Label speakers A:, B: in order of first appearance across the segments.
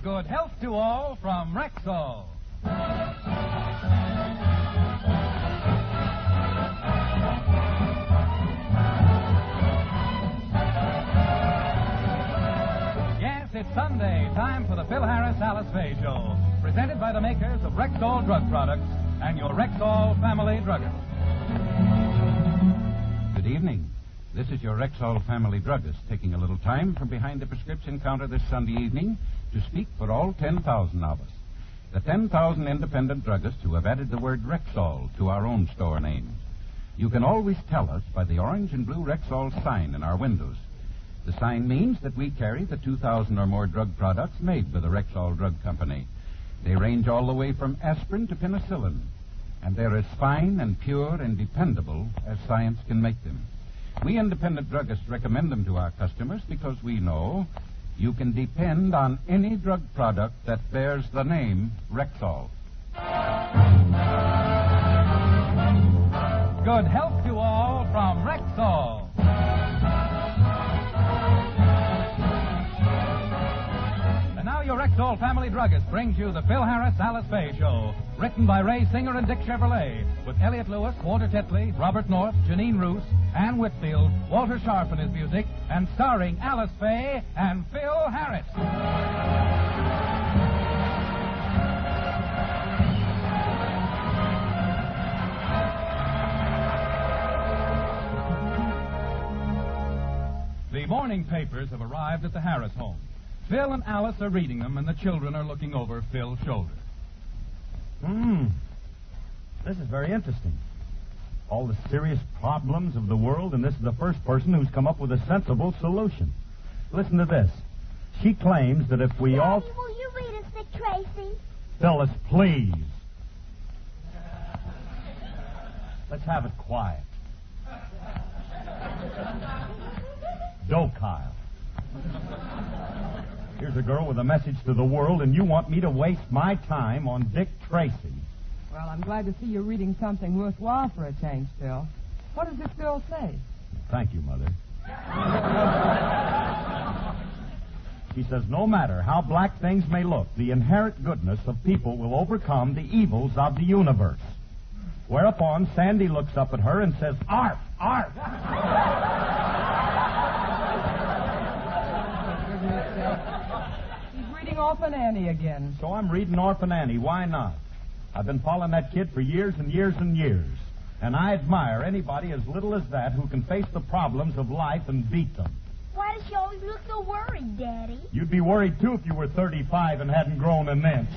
A: Good health to all from Rexall. Yes, it's Sunday, time for the Phil Harris Alice Faye Show, presented by the makers of Rexall Drug Products and your Rexall family druggist.
B: Good evening. This is your Rexall family druggist taking a little time from behind the prescription counter this Sunday evening to speak for all 10,000 of us. The 10,000 independent druggists who have added the word Rexall to our own store names. You can always tell us by the orange and blue Rexall sign in our windows. The sign means that we carry the 2,000 or more drug products made by the Rexall Drug Company. They range all the way from aspirin to penicillin, and they're as fine and pure and dependable as science can make them. We independent druggists recommend them to our customers because we know you can depend on any drug product that bears the name Rexall.
A: Good health to all from Rexall. And now your Rexall family druggist brings you the Phil Harris Alice Faye Show, written by Ray Singer and Dick Chevrolet, with Elliot Lewis, Walter Tetley, Robert North, Janine Roos, Ann Whitfield, Walter Sharp in his music, and starring Alice Faye and Phil Harris. The morning papers have arrived at the Harris home. Phil and Alice are reading them, and the children are looking over Phil's shoulder.
C: This is very interesting. All the serious problems of the world, and this is the first person who's come up with a sensible solution. Listen to this. She claims that if we all...
D: Daddy, will you read us Dick Tracy?
C: Phyllis, please. Let's have it quiet. Docile. Here's a girl with a message to the world, and you want me to waste my time on Dick Tracy.
E: Well, I'm glad to see you're reading something worthwhile for a change, Phil. What does this girl say?
C: Thank you, Mother. She says, no matter how black things may look, the inherent goodness of people will overcome the evils of the universe. Whereupon Sandy looks up at her and says, Arf! Arf!
E: He's reading Orphan Annie again.
C: So I'm reading Orphan Annie. Why not? I've been following that kid for years and years and years. And I admire anybody as little as that who can face the problems of life and beat them.
D: Why does she always look so worried, Daddy?
C: You'd be worried, too, if you were 35 and hadn't grown an inch.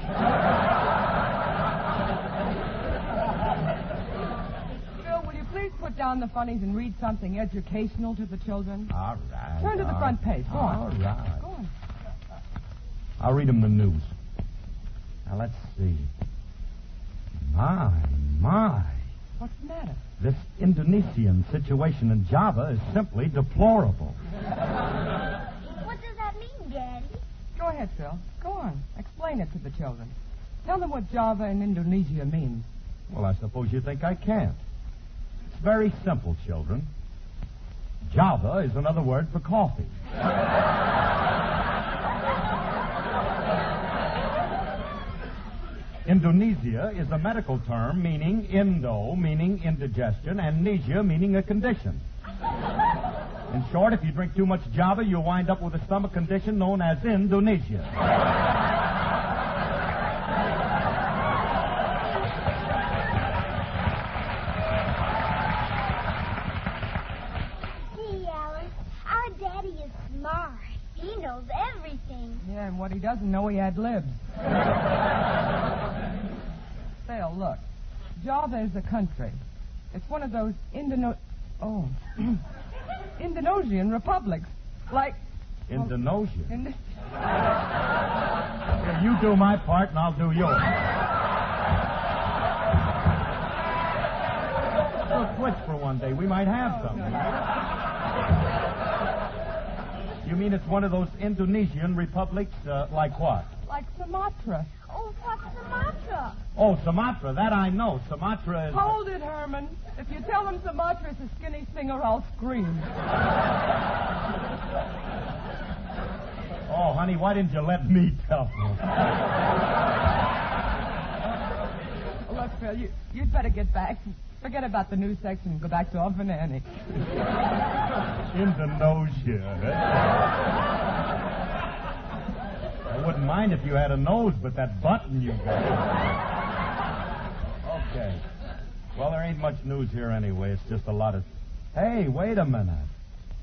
E: Phil, will you please put down the funnies and read something educational to the children?
C: All right.
E: Turn to the front page. Go on.
C: All right.
E: Go on.
C: I'll read them the news. Now, let's see. My.
E: What's the matter?
C: This Indonesian situation in Java is simply deplorable.
D: What does that mean, Daddy?
E: Go ahead, Phil. Go on. Explain it to the children. Tell them what Java in Indonesia means.
C: Well, I suppose you think I can't. It's very simple, children. Java is another word for coffee. Indonesia is a medical term meaning indo, meaning indigestion, and nesia, meaning a condition. In short, if you drink too much Java, you'll wind up with a stomach condition known as Indonesia.
D: Gee, Alice, our Daddy is smart. He knows everything.
E: Yeah, and what he doesn't know, he ad-libs. Phil, look. Java is a country. It's one of those Indonesian republics. Like...
C: Indonesia? Here, you do my part, and I'll do yours. We'll switch for one day. We might have something. You mean it's one of those Indonesian republics, like what?
E: Like Sumatra.
D: Oh, what's Sumatra?
C: Oh, Sumatra. That I know. Sumatra is...
E: Hold it, Herman. If you tell them Sumatra's a skinny singer, I'll scream.
C: Oh, honey, why didn't you let me tell you?
E: Look, Phil, you'd better get back. Forget about the news section and go back to Orphan Annie.
C: Indonesia. I wouldn't mind if you had a nose, but that button you got. Okay. Well, there ain't much news here anyway. It's just a lot of... Hey, wait a minute.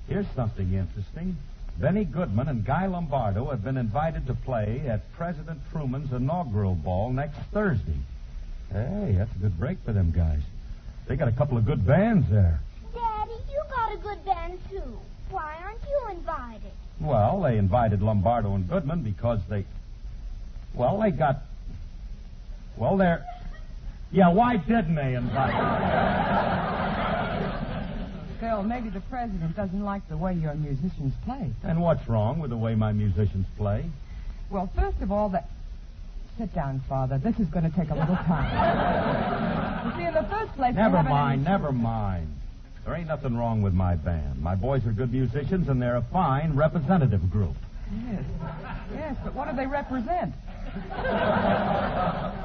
C: Here's something interesting. Benny Goodman and Guy Lombardo have been invited to play at President Truman's Inaugural Ball next Thursday. Hey, that's a good break for them guys. They got a couple of good bands there.
D: Daddy, you got a good band, too. Why aren't you invited?
C: Well, they invited Lombardo and Goodman because they... Well, they got... Well, they're... Yeah, why didn't they invite them?
E: Phil, maybe the president doesn't like the way your musicians play.
C: And what's wrong with the way my musicians play?
E: Well, first of all, Sit down, Father. This is going to take a little time. You see, in the first place...
C: Never mind. There ain't nothing wrong with my band. My boys are good musicians, and they're a fine representative group.
E: Yes, but what do they represent? I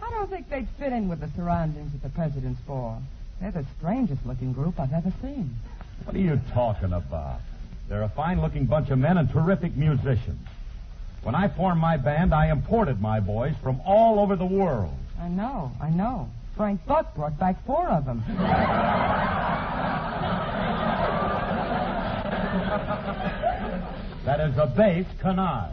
E: don't think they'd fit in with the surroundings of the president's ball. They're the strangest-looking group I've ever seen.
C: What are you talking about? They're a fine-looking bunch of men and terrific musicians. When I formed my band, I imported my boys from all over the world.
E: I know. Frank Buck brought back 4 of them.
C: That is a base canard.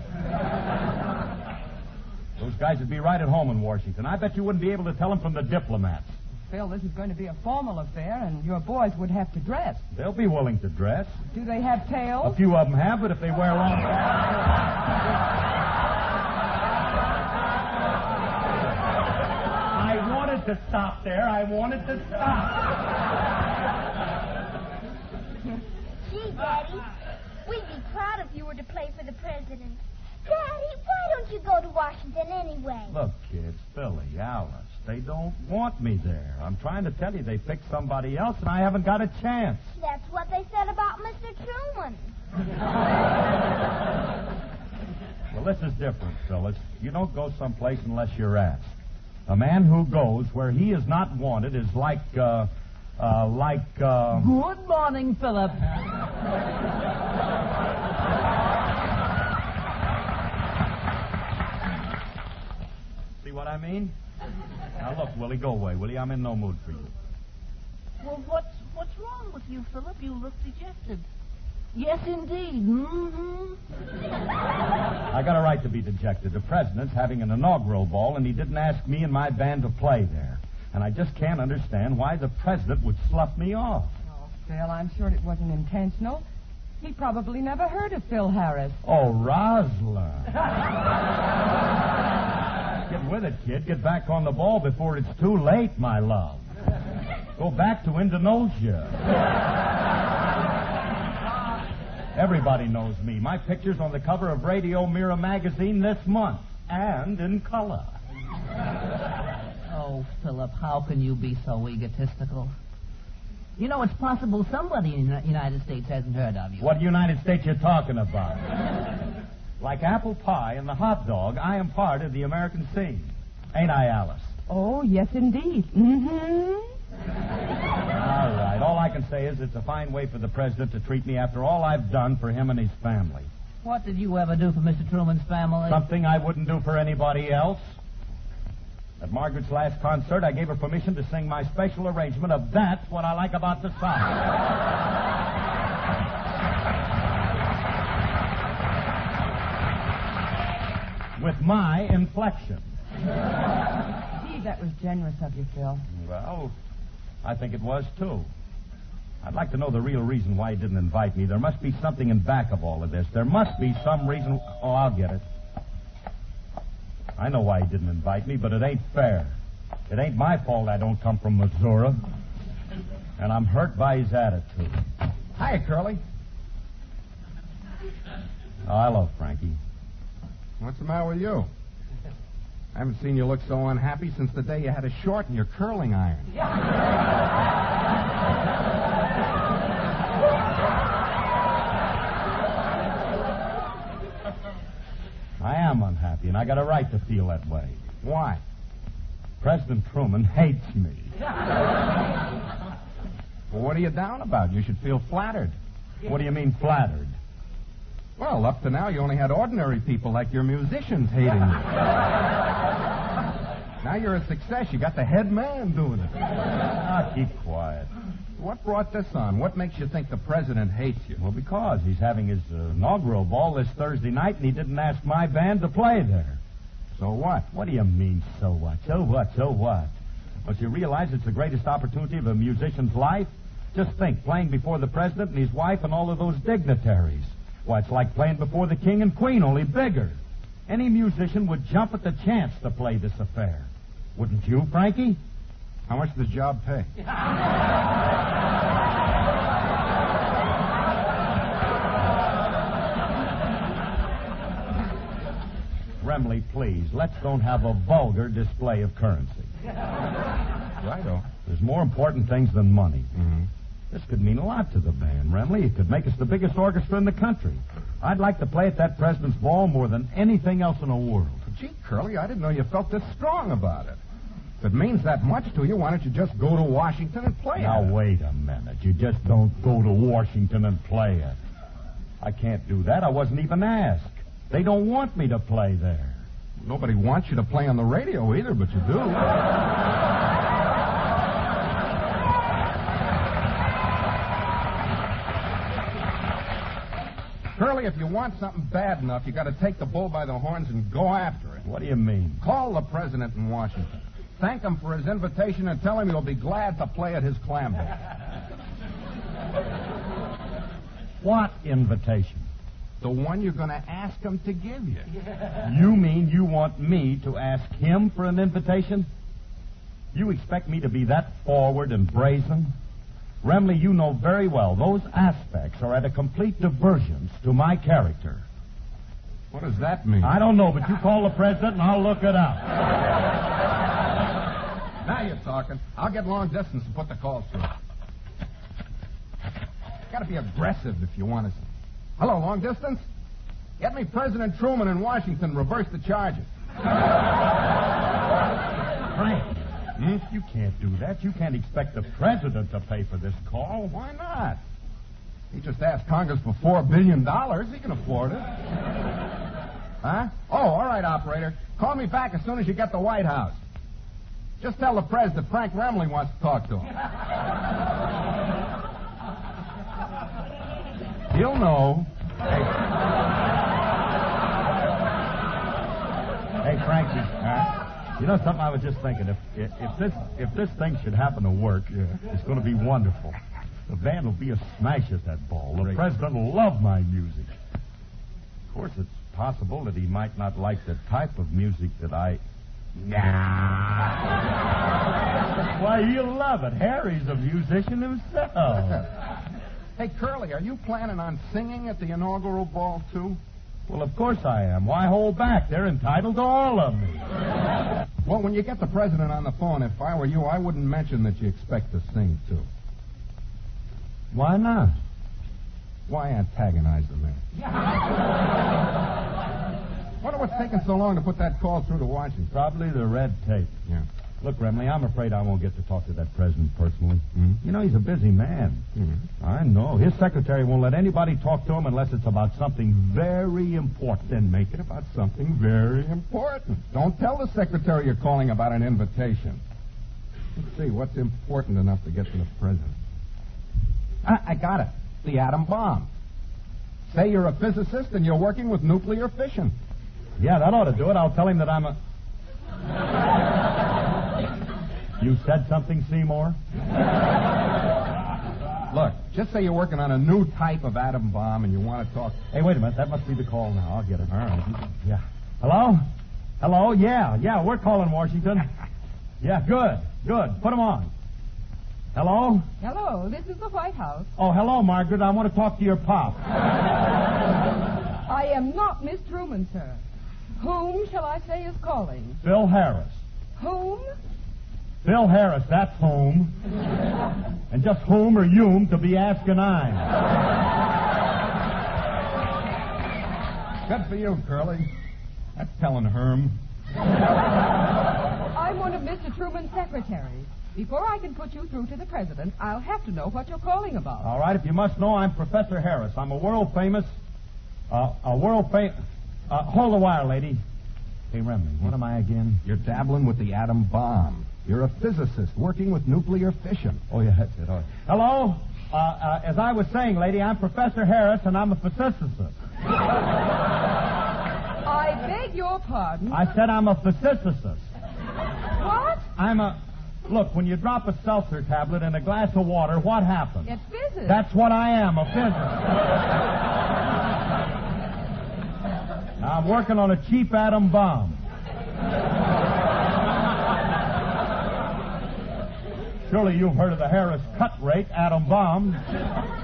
C: Those guys would be right at home in Washington. I bet you wouldn't be able to tell them from the diplomats.
E: Phil, this is going to be a formal affair, and your boys would have to dress.
C: They'll be willing to dress.
E: Do they have tails?
C: A few of them have, but if they wear long... I wanted to stop there.
D: Gee, Daddy, we'd be proud if you were to play for the president. Daddy, why don't you go to Washington anyway?
C: Look, kids, Philly, Alice, they don't want me there. I'm trying to tell you they picked somebody else, and I haven't got a chance.
D: That's what they said about Mr. Truman.
C: Well, this is different, Phyllis. You don't go someplace unless you're asked. A man who goes where he is not wanted is like...
F: Good morning, Philip.
C: See what I mean? Now, look, Willie, go away, will you? I'm in no mood for you.
F: Well, what's wrong with you, Philip? You look dejected. Yes, indeed. Mm-hmm.
C: I got a right to be dejected. The president's having an inaugural ball, and he didn't ask me and my band to play there. And I just can't understand why the president would slough me off.
E: Oh, Phil, I'm sure it wasn't intentional. He probably never heard of Phil Harris.
C: Oh, Rosalind. Get with it, kid. Get back on the ball before it's too late, my love. Go back to Indonesia. Everybody knows me. My picture's on the cover of Radio Mirror magazine this month, and in color.
F: Oh, Philip, how can you be so egotistical? You know, it's possible somebody in the United States hasn't heard of you.
C: What United States you talking about? Like apple pie and the hot dog, I am part of the American scene. Ain't I, Alice?
E: Oh, yes, indeed. Mm-hmm.
C: All right. All I can say is it's a fine way for the president to treat me after all I've done for him and his family.
F: What did you ever do for Mr. Truman's family?
C: Something I wouldn't do for anybody else. At Margaret's last concert, I gave her permission to sing my special arrangement of That's What I Like About the South. With my inflection.
E: Gee, that was generous of you, Phil.
C: Well, I think it was, too. I'd like to know the real reason why he didn't invite me. There must be something in back of all of this. There must be some reason... Oh, I'll get it. I know why he didn't invite me, but it ain't fair. It ain't my fault I don't come from Missouri. And I'm hurt by his attitude.
B: Hi, Curly.
C: Oh, hello, Frankie.
B: What's the matter with you? I haven't seen you look so unhappy since the day you had a short in your curling iron.
C: I am unhappy, and I got a right to feel that way.
B: Why?
C: President Truman hates me.
B: Well, what are you down about? You should feel flattered.
C: What do you mean, flattered?
B: Well, up to now, you only had ordinary people like your musicians hating you. Now you're a success. You got the head man doing it.
C: Ah, keep quiet.
B: What brought this on? What makes you think the president hates you?
C: Well, because he's having his inaugural ball this Thursday night, and he didn't ask my band to play there.
B: So what?
C: What do you mean, so what? So what? So what? Don't you realize it's the greatest opportunity of a musician's life? Just think, playing before the president and his wife and all of those dignitaries. Why, it's like playing before the king and queen, only bigger. Any musician would jump at the chance to play this affair. Wouldn't you, Frankie?
B: How much does the job pay?
C: Remley, please, let's don't have a vulgar display of currency.
B: Righto.
C: There's more important things than money.
B: Mm-hmm.
C: This could mean a lot to the band, Remley. It could make us the biggest orchestra in the country. I'd like to play at that president's ball more than anything else in the world.
B: Gee, Curly, I didn't know you felt this strong about it. If it means that much to you, why don't you just go to Washington and play
C: Now,
B: it?
C: wait a minute. You just don't go to Washington and play it. I can't do that. I wasn't even asked. They don't want me to play there.
B: Nobody wants you to play on the radio either, but you do. Curly, if you want something bad enough, you got to take the bull by the horns and go after it.
C: What do you mean?
B: Call the president in Washington. Thank him for his invitation and tell him you'll be glad to play at his clam bake.
C: What invitation?
B: The one you're going to ask him to give you.
C: You mean you want me to ask him for an invitation? You expect me to be that forward and brazen? Remley, you know very well those aspects are at a complete divergence to my character.
B: What does that mean?
C: I don't know, but you call the president and I'll look it up.
B: Now you're talking. I'll get long distance and put the calls through. Got to be aggressive if you want to. Hello, long distance? Get me President Truman in Washington. Reverse the charges.
C: Frank, you can't do that. You can't expect the president to pay for this call.
B: Why not? He just asked Congress for $4 billion. He can afford it. Huh? Oh, all right, operator. Call me back as soon as you get the White House. Just tell the press that Frank Remley wants to talk to him. He'll know.
C: Hey, Frankie. You know something I was just thinking? If this thing should happen to work, it's going to be wonderful. The band will be a smash at that ball. The president will love my music. Of course, it's possible that he might not like the type of music that I... Why, he'll love it. Harry's a musician himself.
B: Hey, Curly, are you planning on singing at the inaugural ball, too?
C: Well, of course I am. Why hold back? They're entitled to all of me.
B: Well, when you get the president on the phone, if I were you, I wouldn't mention that you expect to sing, too.
C: Why not?
B: Why antagonize the man? Wonder what's taking so long to put that call through to Washington.
C: Probably the red tape.
B: Yeah.
C: Look, Remley, I'm afraid I won't get to talk to that president personally.
B: Mm-hmm.
C: You know, he's a busy man.
B: Mm-hmm.
C: I know. His secretary won't let anybody talk to him unless it's about something very important.
B: Then make it about something very important. Don't tell the secretary you're calling about an invitation. Let's see, what's important enough to get to the president? I got it. The atom bomb. Say you're a physicist and you're working with nuclear fission.
C: Yeah, that ought to do it. I'll tell him that I'm a... You said something, Seymour?
B: Look, just say you're working on a new type of atom bomb and you want to talk...
C: Hey, wait a minute. That must be the call now. I'll get it.
B: All right.
C: Yeah. Hello? Hello? Yeah, we're calling Washington. Yeah, good. Put them on. Hello?
E: Hello, this is the White House.
C: Oh, hello, Margaret. I want to talk to your pop.
E: I am not Miss Truman, sir. Whom shall I say is calling?
C: Phil Harris.
E: Whom?
C: Phil Harris, that's whom. And just whom or you to be asking I'm.
B: Good for you, Curly.
C: That's telling Herm.
E: I'm one of Mr. Truman's secretaries. Before I can put you through to the president, I'll have to know what you're calling about.
C: All right, if you must know, I'm Professor Harris. I'm a world famous... hold the wire, lady. Hey, Remley, what am I again?
G: You're dabbling with the atom bomb. You're a physicist working with nuclear fission.
C: Oh, yeah, that's it. All right. Hello? As I was saying, lady, I'm Professor Harris, and I'm a physicist.
E: I beg your pardon.
C: I said I'm a physicist.
E: What?
C: Look, when you drop a seltzer tablet in a glass of water, what happens?
E: It's physics.
C: That's what I am, a physicist. Now, I'm working on a cheap atom bomb. Surely you've heard of the Harris cut rate atom bomb.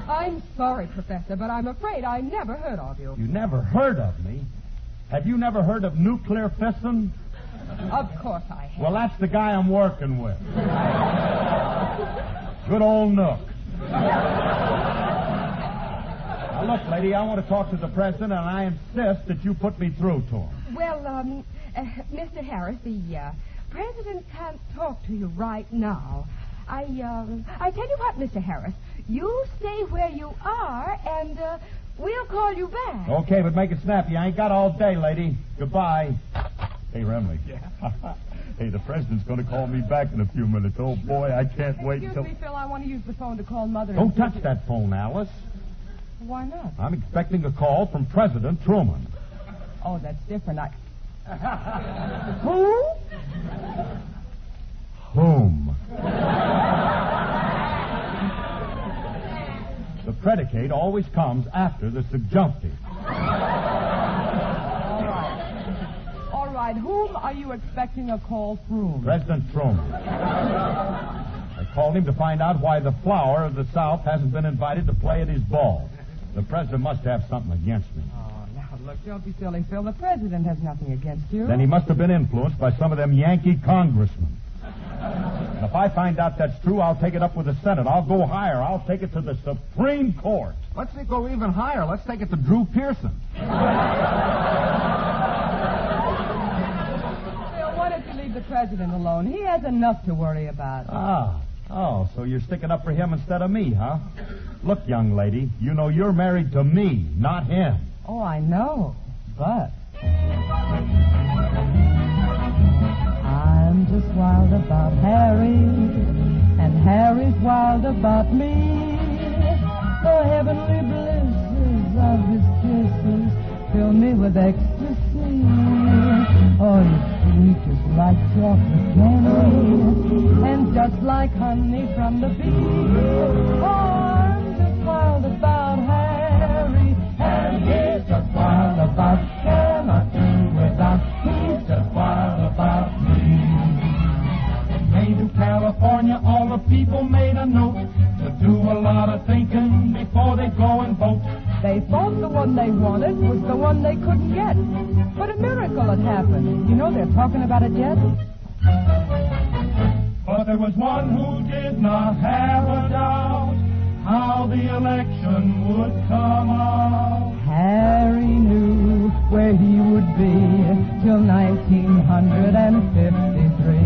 E: I'm sorry, Professor, but I'm afraid I never heard of you.
C: You never heard of me? Have you never heard of nuclear fission?
E: Of course I have.
C: Well, that's the guy I'm working with. Good old Nook. Now, look, lady, I want to talk to the president, and I insist that you put me through to him.
E: Well, Mr. Harris, the president can't talk to you right now. I tell you what, Mr. Harris, you stay where you are, and we'll call you back.
C: Okay, but make it snappy. I ain't got all day, lady. Goodbye. Hey, Remley. Yeah. Hey, the president's going to call me back in a few minutes. Oh, boy, I can't wait until...
E: Excuse me, Phil, I want to use the phone to call Mother.
C: Don't touch that phone, Alice.
E: Why not?
C: I'm expecting a call from President Truman.
E: Oh, that's different. Who?
C: Whom? The predicate always comes after the subjunctive.
E: All right, whom are you expecting a call from?
C: President Truman. I called him to find out why the flower of the South hasn't been invited to play at his ball. The president must have something against me.
E: Oh, now, look, don't be silly, Phil. The president has nothing against you.
C: Then he must have been influenced by some of them Yankee congressmen. And if I find out that's true, I'll take it up with the Senate. I'll go higher. I'll take it to the Supreme Court.
G: Let's go even higher. Let's take it to Drew Pearson.
E: Phil, why don't you leave the president alone? He has enough to worry about.
C: Oh, so you're sticking up for him instead of me, huh? Look, young lady, you know you're married to me, not him.
E: Oh, I know, but... I'm just wild about Harry, and Harry's wild about me. The heavenly blisses of his kisses fill me with ecstasy. Oh, you're sweet just like chocolate candy, and just like honey from the bee. Oh, I'm just wild about Harry, and he's just wild about, cannot do without, he's just wild about me. Came to California, all the people made a note to do a lot of thinking before they go and vote. They thought the one they wanted was the one they couldn't get. But a miracle had happened. You know they're talking about it yet. But there was one who did not have a doubt how the election would come out. Harry knew where he would be till 1953.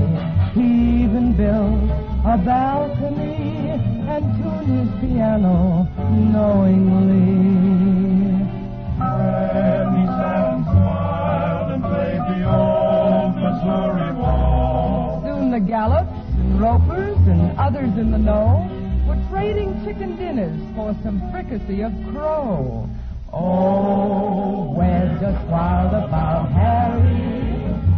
E: He even built a balcony and tuned his piano knowingly. And he sat and smiled and played the old Missouri Waltz. Soon the Gallops and Ropers and others in the know were trading chicken dinners for some fricassee of crow. Oh, we're just wild about Harry,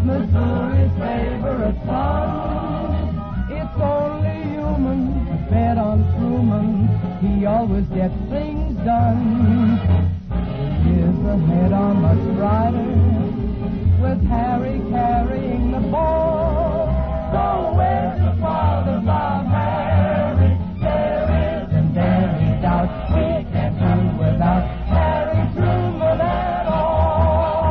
E: Missouri's favorite son. It's only human to bet on Truman. He always gets things done. Years ahead are much brighter, with Harry carrying the ball. So we're just wild about Harry. There isn't any doubt we can't do without Harry Truman at all.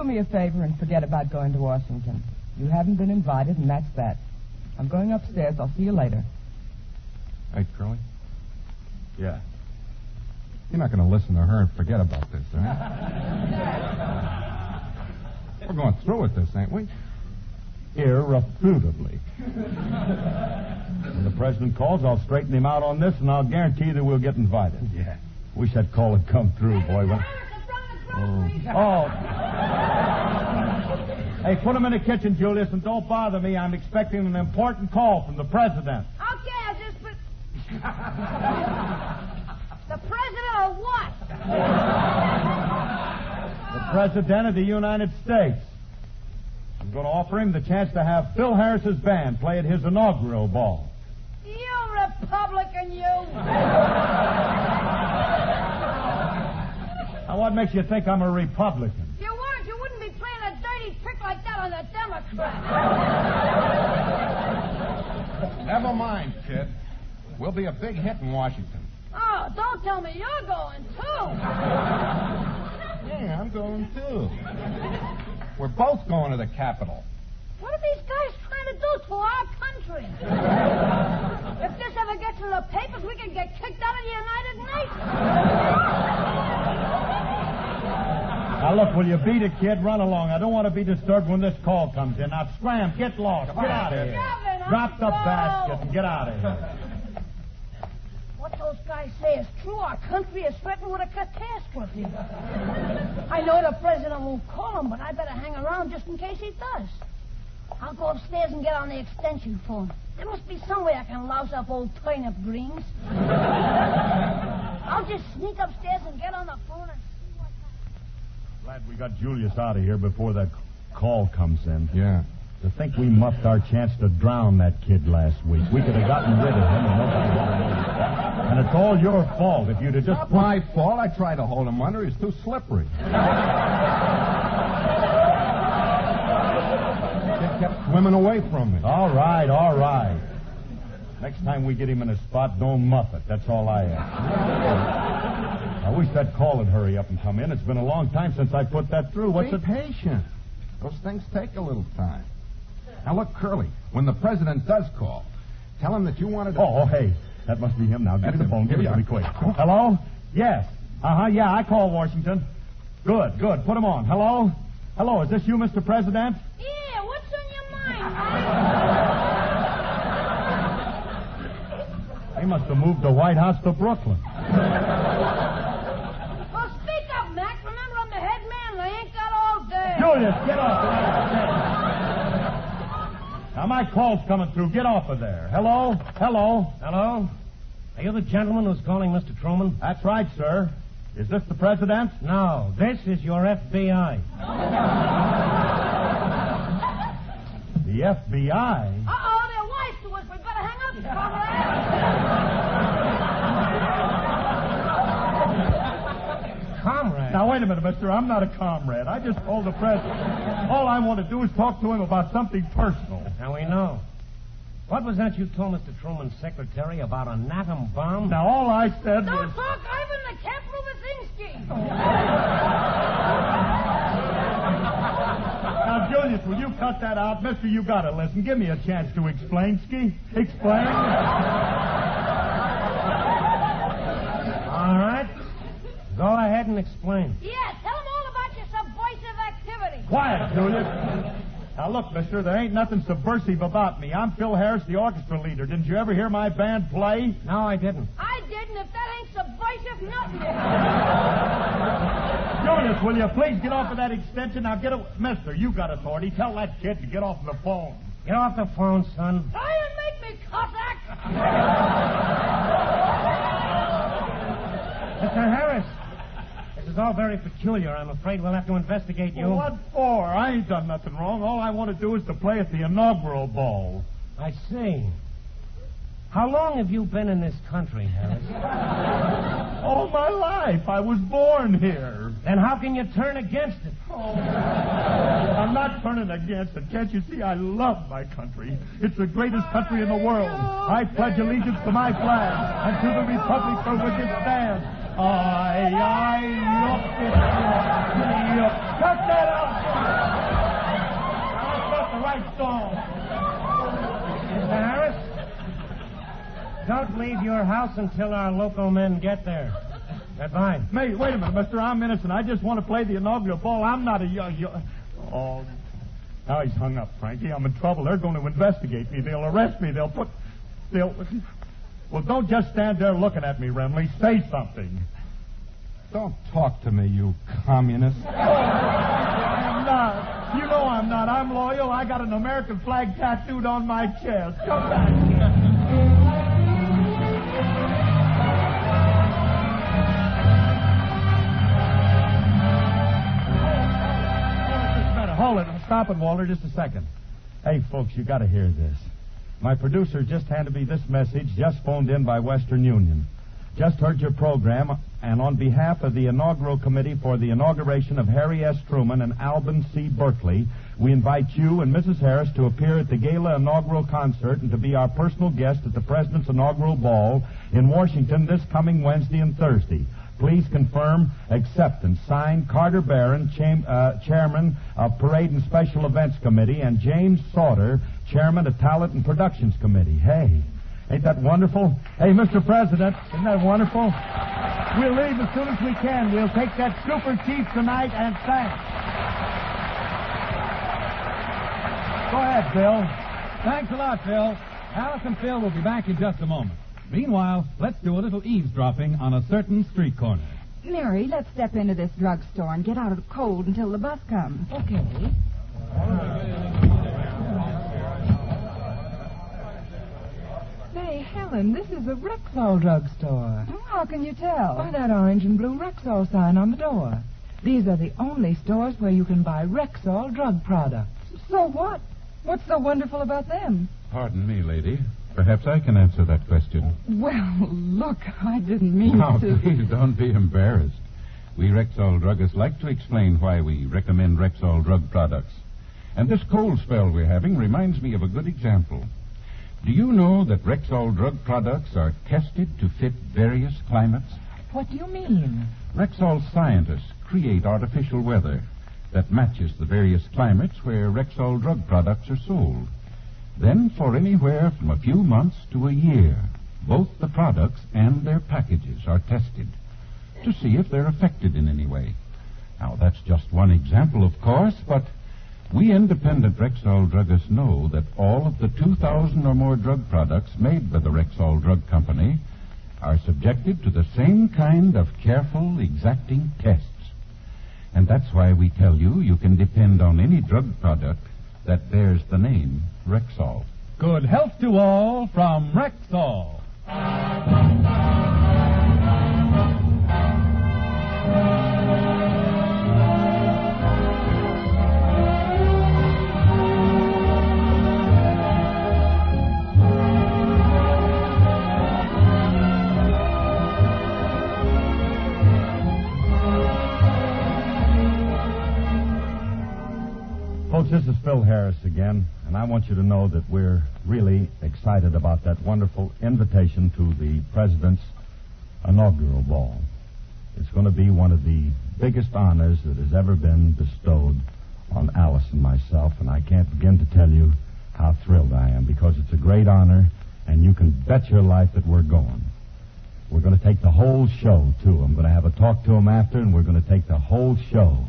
E: do me a favor and forget about going to Washington. You haven't been invited, and that's that. I'm going upstairs. I'll see you later.
G: Hey, Curly,
C: Yeah.
G: you're not going to listen to her and forget about this, right? We're going through with this, ain't we?
C: Irrefutably. When the president calls, I'll straighten him out on this, and I'll guarantee that we'll get invited.
G: Yeah.
C: Wish that call had come through, boy. Oh. Hey, put him in the kitchen, Julius, and don't bother me. I'm expecting an important call from the president.
D: Okay, I'll just put... The president of what?
C: The president of the United States. I'm going to offer him the chance to have Phil Harris's band play at his inaugural ball.
D: You Republican, you.
C: Now, what makes you think I'm a Republican?
D: If you weren't, you wouldn't be playing a dirty trick like that on the Democrats.
B: Never mind, kid. We'll be a big hit in Washington.
D: Oh, don't tell me you're going, too.
B: Yeah, I'm going, too. We're both going to the Capitol.
D: What are these guys trying to do to our country? If this ever gets in the papers, we can get kicked out of the United Nations.
C: Now, look, will you beat it, kid? Run along. I don't want to be disturbed when this call comes in. Now, scram, get lost. Get out of here. Drop the basket and get out of here.
D: What those guys say is true. Our country is threatened with a catastrophe. I know the president won't call him, but I better hang around just in case he does. I'll go upstairs and get on the extension phone. There must be some way I can louse up old turnip greens. I'll just sneak upstairs and get on the phone and see what happens.
C: Glad we got Julius out of here before that call comes in.
G: Yeah.
C: To think we muffed our chance to drown that kid last week. We could have gotten rid of him and nobody would have known. And it's all your fault if you'd have just...
G: Not my fault. I tried to hold him under. He's too slippery. Kid kept swimming away from me.
C: All right, all right. Next time we get him in a spot, don't muff it. That's all I ask. I wish that call would hurry up and come in. It's been a long time since I put that through.
G: Be patient. Those things take a little time. Now, look, Curly, when the president does call, tell him that you wanted to...
C: Oh, hey, that must be him now. Give me the phone. Give it to me quick.
G: Oh.
C: Hello? Yes. Yeah, I called Washington. Good. Put him on. Hello? Hello, is this you, Mr. President?
D: Yeah, what's on your mind?
C: He must have moved the White House to Brooklyn.
D: Well, speak up, Mac. Remember, I'm the head man, and I ain't got all day.
C: Julius, get off. Now, my call's coming through. Get off of there. Hello?
H: Hello? Are you the gentleman who's calling Mr. Truman?
C: That's right, sir. Is this the president?
H: No, this is your FBI.
C: The FBI?
D: Uh-oh, they're wise to us. We better hang up, comrade.
H: Comrade?
C: Now, wait a minute, mister. I'm not a comrade. I just called the president. All I want to do is talk to him about something personal.
H: Now we know. What was that you told Mr. Truman's secretary about an atom bomb?
C: Now, all I said
D: Don't
C: was...
D: talk, Ivan, the capital Basinski.
C: Now, Julius, will you cut that out? Mister, you gotta listen. Give me a chance to explain, Ski. Explain?
H: All right. Go ahead and explain.
D: Yeah, tell them all about your subversive activity.
C: Quiet, Julius. Now, look, mister, there ain't nothing subversive about me. I'm Phil Harris, the orchestra leader. Didn't you ever hear my band play?
H: No, I didn't.
D: I didn't. If that ain't subversive, nothing is.
C: Julius, will you please get off of that extension? Now, Mister, you got authority. Tell that kid to get off the phone.
H: Get off the phone, son.
D: Try and make me Cossack.
H: Mr. Harris, this is all very peculiar. I'm afraid we'll have to investigate you.
C: Well, what for? I ain't done nothing wrong. All I want to do is to play at the inaugural ball.
H: I see. How long have you been in this country, Harris?
C: All my life. I was born here.
H: Then how can you turn against it?
C: Oh. I'm not turning against it. Can't you see I love my country? It's the greatest country in the world. I pledge allegiance to my flag and to the republic for which it stands, Look at you. Cut that out. That's not the right song.
H: Mr. Harris, don't leave your house until our local men get there. Goodbye.
C: Wait a minute, mister. I'm innocent. I just want to play the inaugural ball. I'm not a young... Oh, now he's hung up, Frankie. I'm in trouble. They're going to investigate me. They'll arrest me. They'll... Well, don't just stand there looking at me, Remley. Say something.
G: Don't talk to me, you communist.
C: I'm not. You know I'm not. I'm loyal. I got an American flag tattooed on my chest. Come back here. Hold it. Stop it, Walter, just a second. Hey, folks, you got to hear this. My producer just handed me this message, just phoned in by Western Union. Just heard your program, and on behalf of the Inaugural Committee for the inauguration of Harry S. Truman and Alvin C. Berkeley, we invite you and Mrs. Harris to appear at the Gala Inaugural Concert and to be our personal guest at the President's Inaugural Ball in Washington this coming Wednesday and Thursday. Please confirm acceptance. Signed, Carter Barron, Chairman of Parade and Special Events Committee, and James Sauter, Chairman of Talent and Productions Committee. Hey, ain't that wonderful? Hey, Mr. President, isn't that wonderful? We'll leave as soon as we can. We'll take that Super Chief tonight, and thanks. Go ahead, Phil.
A: Thanks a lot, Phil. Alice and Phil will be back in just a moment. Meanwhile, let's do a little eavesdropping on a certain street corner.
I: Mary, let's step into this drugstore and get out of the cold until the bus comes.
F: Okay.
E: Say, Helen, this is a Rexall drugstore.
I: How can you tell?
E: By that orange and blue Rexall sign on the door. These are the only stores where you can buy Rexall drug products.
I: So what? What's so wonderful about them?
B: Pardon me, lady. Perhaps I can answer that question.
I: Well, look, I didn't mean
B: Now,
I: to...
B: please don't be embarrassed. We Rexall druggists like to explain why we recommend Rexall drug products. And this cold spell we're having reminds me of a good example. Do you know that Rexall drug products are tested to fit various climates?
E: What do you mean?
B: Rexall scientists create artificial weather that matches the various climates where Rexall drug products are sold. Then, for anywhere from a few months to a year, both the products and their packages are tested to see if they're affected in any way. Now, that's just one example, of course, but we independent Rexall druggists know that all of the 2,000 or more drug products made by the Rexall Drug Company are subjected to the same kind of careful, exacting tests. And that's why we tell you you can depend on any drug product that bears the name Rexall.
A: Good health to all from Rexall.
C: Folks, this is Phil Harris again, and I want you to know that we're really excited about that wonderful invitation to the President's Inaugural Ball. It's going to be one of the biggest honors that has ever been bestowed on Alice and myself, and I can't begin to tell you how thrilled I am, because it's a great honor, and you can bet your life that we're going. We're going to take the whole show, too. I'm going to have a talk to him after, and we're going to take the whole show,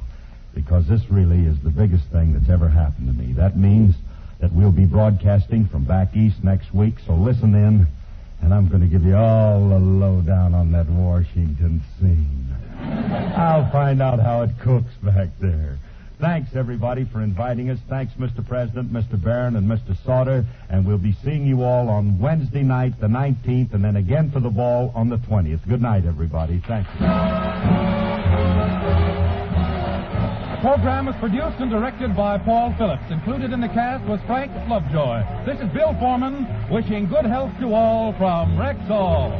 C: because this really is the biggest thing that's ever happened to me. That means that we'll be broadcasting from back east next week, so listen in, and I'm going to give you all the lowdown on that Washington scene. I'll find out how it cooks back there. Thanks, everybody, for inviting us. Thanks, Mr. President, Mr. Barron, and Mr. Sauter, and we'll be seeing you all on Wednesday night, the 19th, and then again for the ball on the 20th. Good night, everybody. Thank you.
A: The program was produced and directed by Paul Phillips. Included in the cast was Frank Lovejoy. This is Bill Foreman wishing good health to all from Rexall.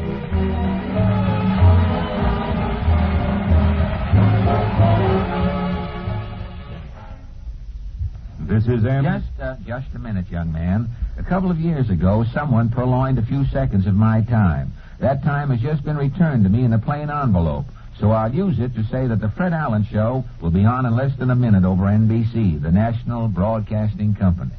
B: This is M.
J: Just a minute, young man. A couple of years ago, someone purloined a few seconds of my time. That time has just been returned to me in a plain envelope, so I'll use it to say that the Fred Allen Show will be on in less than a minute over NBC, the National Broadcasting Company.